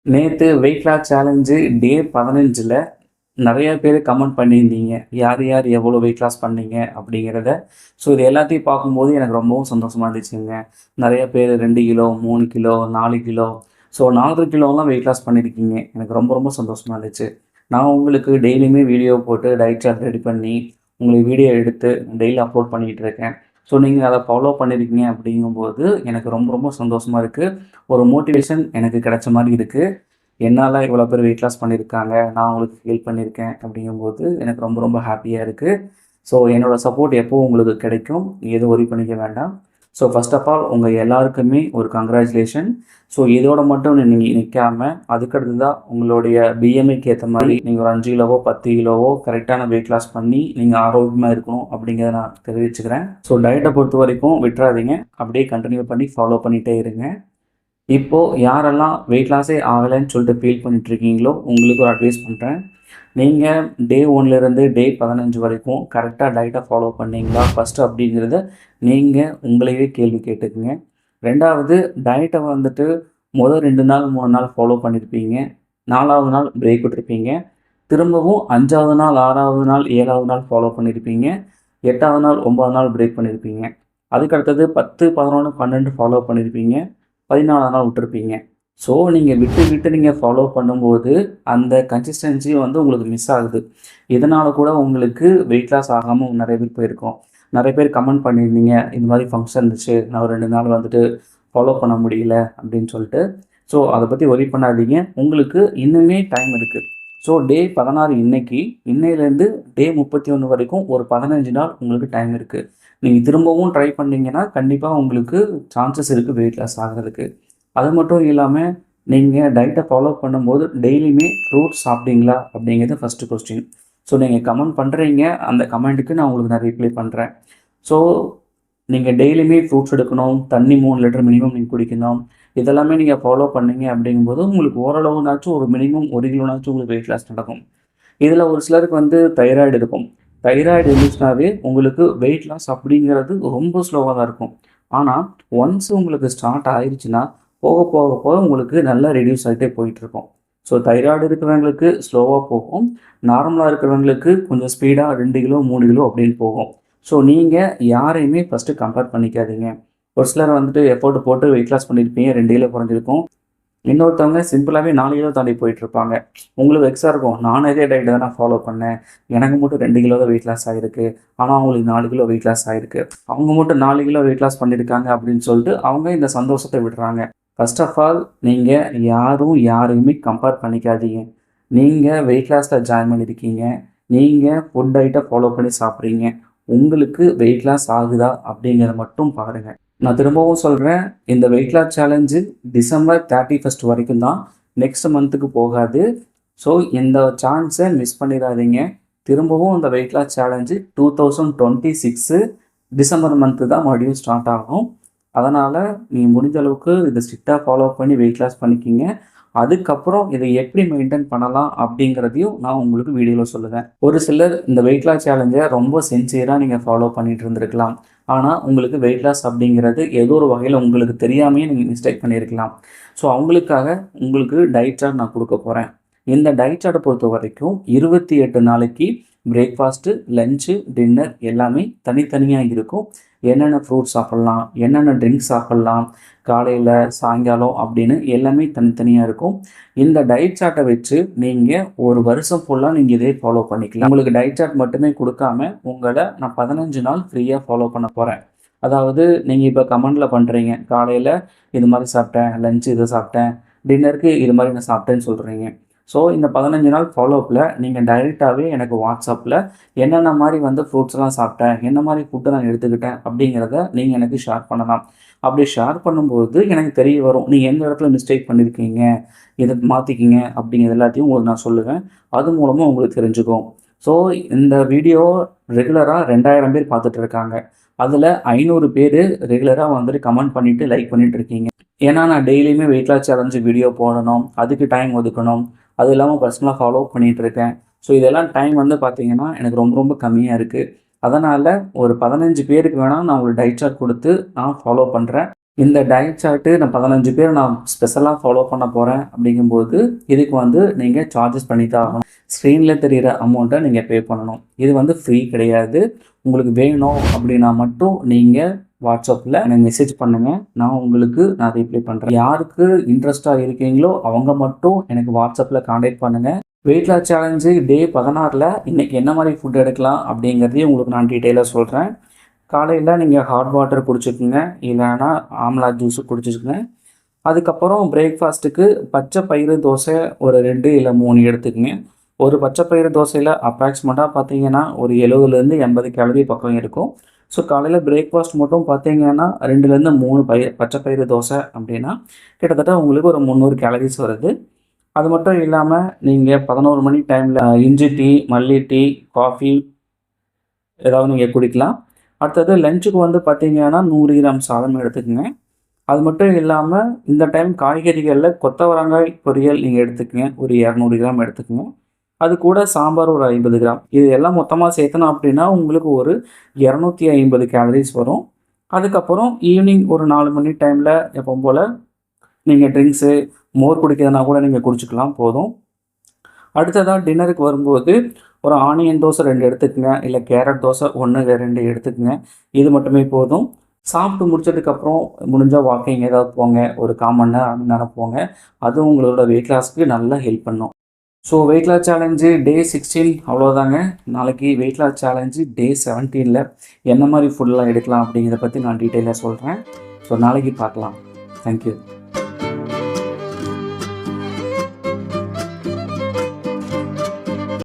நேற்று wait loss challenge டே 15ல் நிறைய பேர் கமெண்ட் பண்ணியிருந்தீங்க. யார் யார் எவ்வளோ வெயிட் லாஸ் பண்ணீங்க அப்படிங்கிறத. ஸோ இது எல்லாத்தையும் பார்க்கும்போது எனக்கு ரொம்பவும் சந்தோஷமாக இருந்துச்சுங்க. நிறைய பேர் 2 கிலோ, 3 கிலோ, 4 கிலோ, ஸோ 4 கிலோலாம் வெயிட் லாஸ் பண்ணியிருக்கீங்க. எனக்கு ரொம்ப ரொம்ப சந்தோஷமாக இருந்துச்சு. நான் உங்களுக்கு டெய்லியுமே வீடியோ போட்டு டயட் சார்ட் ரெடி பண்ணி உங்களுக்கு வீடியோ எடுத்து டெய்லி அப்லோட் பண்ணிக்கிட்டு இருக்கேன். ஸோ நீங்கள் அதை ஃபாலோ பண்ணியிருக்கீங்க அப்படிங்கும்போது எனக்கு ரொம்ப ரொம்ப சந்தோஷமாக இருக்குது. ஒரு மோட்டிவேஷன் எனக்கு கிடைச்ச மாதிரி இருக்குது. என்னால் இவ்வளோ பேர் வெயிட் லாஸ் பண்ணியிருக்காங்க, நான் அவங்களுக்கு ஹெல்ப் பண்ணியிருக்கேன் அப்படிங்கும்போது எனக்கு ரொம்ப ரொம்ப ஹாப்பியாக இருக்குது. ஸோ என்னோடய சப்போர்ட் எப்போவும் உங்களுக்கு கிடைக்கும், எதுவும் ஒரி பண்ணிக்க வேண்டாம். ஸோ ஃபர்ஸ்ட் ஆஃப் ஆல் உங்கள் எல்லாருக்குமே ஒரு கங்க்ராச்சுலேஷன். ஸோ இதோட மட்டும் நீங்கள் நிற்காம அதுக்கடுத்து தான் உங்களுடைய பிஎம்ஐக்கு ஏற்ற மாதிரி நீங்கள் ஒரு 5 கிலோவோ 10 கிலோவோ கரெக்டான வெயிட் லாஸ் பண்ணி நீங்கள் ஆரோக்கியமாக இருக்கணும் அப்படிங்கிறத நான் தெரிவிச்சுக்கிறேன். ஸோ டயட்டை பொறுத்த வரைக்கும் விட்டுறாதீங்க, அப்படியே கண்டினியூ பண்ணி ஃபாலோ பண்ணிகிட்டே இருங்க. இப்போது யாரெல்லாம் வெயிட் லாஸே ஆகலைன்னு சொல்லிட்டு ஃபீல் பண்ணிட்டுருக்கீங்களோ உங்களுக்கு ஒரு அட்வைஸ் பண்ணுறேன். நீங்கள் டே 1லேருந்து டே 15 வரைக்கும் கரெக்டாக டயட்டை ஃபாலோ பண்ணீங்களா ஃபஸ்ட்டு அப்படிங்கிறத நீங்கள் உங்களையே கேள்வி கேட்டுக்குங்க. 2வது டயட்டை வந்துட்டு முதல் 2 நாள் 3 நாள் ஃபாலோ பண்ணியிருப்பீங்க. 4வது நாள் பிரேக் விட்டுருப்பீங்க. திரும்பவும் 5வது நாள் 6வது நாள் 7வது நாள் ஃபாலோ பண்ணியிருப்பீங்க. 8வது நாள் 9வது நாள் பிரேக் பண்ணியிருப்பீங்க. அதுக்கடுத்தது 10, 11, 12 ஃபாலோ பண்ணியிருப்பீங்க. 14வது நாள் விட்டுருப்பீங்க. ஸோ நீங்கள் விட்டு விட்டு நீங்கள் ஃபாலோ பண்ணும்போது அந்த கன்சிஸ்டன்சி வந்து உங்களுக்கு மிஸ் ஆகுது. இதனால் கூட உங்களுக்கு வெயிட் லாஸ் ஆகாமல் நிறைய பேர் போயிருக்கோம். நிறைய பேர் கமெண்ட் பண்ணியிருந்தீங்க, இந்த மாதிரி ஃபங்க்ஷன் இருந்துச்சு, நான் ஒரு 2 நாள் வந்துட்டு ஃபாலோ பண்ண முடியல அப்படின்னு சொல்லிட்டு. ஸோ அதை பற்றி ஒரி பண்ணாதீங்க, உங்களுக்கு இன்னுமே டைம் இருக்குது. ஸோ டே 16 இன்னையிலேருந்து டே 31 வரைக்கும் ஒரு 15 நாள் உங்களுக்கு டைம் இருக்குது. நீங்கள் திரும்பவும் ட்ரை பண்ணீங்கன்னா கண்டிப்பாக உங்களுக்கு சான்சஸ் இருக்குது வெயிட் லாஸ் ஆகிறதுக்கு. அது மட்டும் இல்லாமல் நீங்கள் டயட்டை ஃபாலோ பண்ணும்போது டெய்லியுமே ஃப்ரூட்ஸ் சாப்பிட்டீங்களா அப்படிங்கிறது ஃபஸ்ட்டு கொஸ்டின். ஸோ நீங்கள் கமெண்ட் பண்ணுறீங்க, அந்த கமெண்ட்டுக்கு நான் உங்களுக்கு நான் ரிப்ளை பண்ணுறேன். ஸோ நீங்கள் டெய்லியுமே ஃப்ரூட்ஸ் எடுக்கணும், தண்ணி 3 லிட்டர் மினிமம் நீங்கள் குடிக்கணும். இதெல்லாமே நீங்கள் ஃபாலோ பண்ணீங்க அப்படிங்கும்போது உங்களுக்கு ஓரளவுனாச்சும் ஒரு மினிமம் 1 கிலோனாச்சும் உங்களுக்கு வெயிட் லாஸ் நடக்கும். இதில் ஒரு சிலருக்கு வந்து தைராய்டு இருக்கும். தைராய்டு இருந்துச்சுனாவே உங்களுக்கு வெயிட் லாஸ் அப்படிங்கிறது ரொம்ப ஸ்லோவாக தான் இருக்கும். ஆனால் ஒன்ஸ் உங்களுக்கு ஸ்டார்ட் ஆயிடுச்சுன்னா போக போக போக உங்களுக்கு நல்லா ரெடியூஸ் ஆகிட்டே போயிட்டுருக்கும். ஸோ தைராய்டு இருக்கிறவங்களுக்கு ஸ்லோவாக போகும். நார்மலாக இருக்கிறவங்களுக்கு கொஞ்சம் ஸ்பீடாக 2 கிலோ 3 கிலோ அப்படின்னு போகும். ஸோ நீங்கள் யாரையுமே ஃபஸ்ட்டு கம்பேர் பண்ணிக்காதீங்க. ஒரு சிலர் வந்துட்டு எஃபோர்ட் போட்டு வெயிட் லாஸ் பண்ணியிருப்பீங்க, 2 கிலோ குறைஞ்சிருக்கும். இன்னொருத்தவங்க சிம்பிளாகவே 4 கிலோ தாண்டி போயிட்டுருப்பாங்க. உங்களுக்கு வெக்ஸாக இருக்கும், நானும் இதே டயட் தான் நான் ஃபாலோ பண்ணேன், எனக்கு மட்டும் 2 கிலோ தான் வெயிட் லாஸ் ஆகிருக்கு, ஆனால் அவங்களுக்கு 4 கிலோ வெயிட் லாஸ் ஆகிருக்கு, அவங்க மட்டும் 4 கிலோ வெயிட் லாஸ் பண்ணியிருக்காங்க அப்படின்னு சொல்லிட்டு அவங்க இந்த சந்தோஷத்தை விடுறாங்க. ஃபர்ஸ்ட் ஆஃப் ஆல் நீங்கள் யாரையுமே கம்பேர் பண்ணிக்காதீங்க. நீங்கள் வெயிட் லாஸில் ஜாயின் பண்ணியிருக்கீங்க, நீங்கள் ஃபுட் டயட்டை ஃபாலோ பண்ணி சாப்பிட்றீங்க, உங்களுக்கு வெயிட் லாஸ் ஆகுதா அப்படிங்கிறத மட்டும் பாருங்கள். நான் திரும்பவும் சொல்கிறேன், இந்த வெயிட் லாஸ் சேலஞ்சு டிசம்பர் 31 வரைக்கும் தான், நெக்ஸ்ட் மந்த்துக்கு போகாது. ஸோ இந்த சான்ஸை மிஸ் பண்ணிடாதீங்க. திரும்பவும் இந்த weight loss challenge 2026 December month தான் மறுபடியும் ஸ்டார்ட் ஆகும். அதனால் நீங்கள் முடிஞ்ச அளவுக்கு இதை ஸ்ட்ரிக்டாக ஃபாலோ பண்ணி வெயிட் லாஸ் பண்ணிக்கிங்க. அதுக்கப்புறம் இதை எப்படி மெயின்டைன் பண்ணலாம் அப்படிங்கிறதையும் நான் உங்களுக்கு வீடியோவில் சொல்லுவேன். ஒரு சிலர் இந்த வெயிட் லாஸ் சேலஞ்சை ரொம்ப சின்சியராக நீங்கள் ஃபாலோ பண்ணிகிட்டு இருந்திருக்கலாம். ஆனால் உங்களுக்கு வெயிட் லாஸ் அப்படிங்கிறது ஏதோ ஒரு வகையில் உங்களுக்கு தெரியாமையே நீங்கள் மிஸ்டேக் பண்ணியிருக்கலாம். ஸோ அவங்களுக்காக உங்களுக்கு டயட் சார்ட் நான் கொடுக்க போகிறேன். இந்த டயட் சார்ட்டை பொறுத்த வரைக்கும் 28 நாளைக்கு பிரேக்ஃபாஸ்ட்டு, லஞ்சு, டின்னர் எல்லாமே தனித்தனியாக இருக்கும். என்னென்ன ஃப்ரூட்ஸ் சாப்பிட்லாம், என்னென்ன ட்ரிங்க்ஸ் சாப்பிட்லாம், காலையில் சாயங்காலம் அப்படின்னு எல்லாமே தனித்தனியாக இருக்கும். இந்த டயட் சார்ட்டை வச்சு நீங்கள் ஒரு வருஷம் ஃபுல்லாக நீங்கள் இதே ஃபாலோ பண்ணிக்கலாம். உங்களுக்கு டயட் சார்ட் மட்டுமே கொடுக்காம உங்களை நான் 15 நாள் ஃப்ரீயாக ஃபாலோ பண்ண போகிறேன். அதாவது நீங்கள் இப்போ கமெண்டில் பண்ணுறீங்க, காலையில் இது மாதிரி சாப்பிட்டேன், லஞ்சு இதை சாப்பிட்டேன், டின்னருக்கு இது மாதிரி நான் சாப்பிட்டேன்னு சொல்கிறீங்க. ஸோ இந்த 15 நாள் ஃபாலோஅப்பில் நீங்கள் டைரெக்டாகவே எனக்கு வாட்ஸ்அப்பில் என்னென்ன மாதிரி வந்து ஃப்ரூட்ஸ்லாம் சாப்பிட்டேன், என்ன மாதிரி ஃபுட்டை நான் எடுத்துக்கிட்டேன் அப்படிங்கிறத நீங்கள் எனக்கு ஷேர் பண்ணலாம். அப்படி ஷேர் பண்ணும்போது எனக்கு தெரிய வரும், நீங்கள் எந்த இடத்துல மிஸ்டேக் பண்ணியிருக்கீங்க, இதை மாற்றிக்கிங்க அப்படிங்கிறது எல்லாத்தையும் உங்களுக்கு நான் சொல்லுவேன். அது மூலமாக உங்களுக்கு தெரிஞ்சுக்கும். ஸோ இந்த வீடியோ ரெகுலராக 2000 பேர் பார்த்துட்டு இருக்காங்க. அதில் 500 பேர் ரெகுலராக வந்துட்டு கமெண்ட் பண்ணிவிட்டு லைக் பண்ணிகிட்டு இருக்கீங்க. ஏன்னா நான் டெய்லியுமே வெயிட் லாஸ் சேலஞ்சு வீடியோ போடணும், அதுக்கு டைம் ஒதுக்கணும், அது இல்லாமல் பர்சனலாக ஃபாலோ பண்ணிகிட்டு இருக்கேன். ஸோ இதெல்லாம் டைம் வந்து பார்த்திங்கன்னா எனக்கு ரொம்ப ரொம்ப கம்மியாக இருக்குது. அதனால் ஒரு 15 பேருக்கு வேணால் நான் ஒரு டயட் சார்ட் கொடுத்து நான் ஃபாலோ பண்ணுறேன். இந்த டயட் சார்ட்டு நான் 15 பேர் நான் ஸ்பெஷலாக ஃபாலோ பண்ண போகிறேன் அப்படிங்கும்போது இதுக்கு வந்து நீங்கள் சார்ஜஸ் பண்ணி தான் ஆகணும். ஸ்க்ரீனில் தெரிகிற அமௌண்ட்டை நீங்கள் பே பண்ணணும். இது வந்து ஃப்ரீ கிடையாது. உங்களுக்கு வேணும் அப்படின்னா மட்டும் நீங்கள் வாட்ஸ்அப்பில் எனக்கு மெசேஜ் பண்ணுங்கள். நான் ரிப்ளை பண்ணுறேன். யாருக்கு இன்ட்ரெஸ்ட்டாக இருக்கீங்களோ அவங்க மட்டும் எனக்கு வாட்ஸ்அப்பில் காண்டாக்ட் பண்ணுங்கள். வெயிட் லாஸ் சேலஞ்சு டே 16ல் இன்றைக்கி என்ன மாதிரி ஃபுட் எடுக்கலாம் அப்படிங்கிறதையும் உங்களுக்கு நான் டீட்டெயிலாக சொல்கிறேன். காலையில் நீங்கள் ஹாட் வாட்டர் குடிச்சுக்குங்க, இல்லைன்னா ஆம்லா ஜூஸு குடிச்சுக்குங்க. அதுக்கப்புறம் பிரேக்ஃபாஸ்ட்டுக்கு பச்சை பயிறு தோசை ஒரு 2 இல்லை 3 எடுத்துக்கங்க. ஒரு பச்சை பயிறு தோசையில் அப்ராக்சிமேட்டாக பார்த்தீங்கன்னா ஒரு 70லேருந்து 80 கேலரி பக்கம் இருக்கும். ஸோ காலையில் பிரேக்ஃபாஸ்ட் மட்டும் பார்த்தீங்கன்னா 2லேருந்து 3 பச்சை பயிறு தோசை அப்படின்னா கிட்டத்தட்ட உங்களுக்கு ஒரு 300 கேலரிஸ் வருது. அது மட்டும் இல்லாமல் நீங்கள் 11 மணி டைமில் இஞ்சி டீ, மல்லி டீ, காஃபி ஏதாவது நீங்கள் குடிக்கலாம். அடுத்தது லஞ்சுக்கு வந்து பார்த்தீங்கன்னா 100 கிராம் சாதம் எடுத்துக்கங்க. அது மட்டும் இல்லாமல் இந்த டைம் காய்கறிகளில் கொத்தவரங்காய் பொரியல் நீங்கள் எடுத்துக்கங்க. ஒரு 200 கிராம் எடுத்துக்கங்க. அது கூட சாம்பார் ஒரு 50 கிராம். இது எல்லாம் மொத்தமாக சேர்த்தணும் அப்படின்னா உங்களுக்கு ஒரு 250 கேலரிஸ் வரும். அதுக்கப்புறம் ஈவினிங் ஒரு 4 மணி டைமில் எப்பவும் போல் நீங்கள் ட்ரிங்க்ஸு, மோர் குடிக்கிறதுனா கூட நீங்கள் குடிச்சிக்கலாம், போதும். அடுத்ததாக டின்னருக்கு வரும்போது ஒரு ஆனியன் தோசை 2 எடுத்துக்கங்க, இல்லை கேரட் தோசை 1 இல்லை 2 எடுத்துக்கங்க. இது மட்டுமே போதும். சாப்பிட்டு முடிச்சதுக்கப்புறம் முடிஞ்சால் வாக்கிங் ஏதாவது போங்க. ஒரு 1/4 மணி நேரம் போங்க. அதுவும் உங்களோட வெயிட் லாஸ்க்கு நல்லா ஹெல்ப் பண்ணும். So weight loss challenge day 16 அவ்வளோதாங்க. நாளைக்கு வெயிட் லாஸ் சேலஞ்சு டே 17ல் என்ன மாதிரி ஃபுட்லாம் எடுக்கலாம் அப்படிங்கிறத பற்றி நான் டீட்டெயிலாக சொல்கிறேன். ஸோ நாளைக்கு பார்க்கலாம். தேங்க்யூ.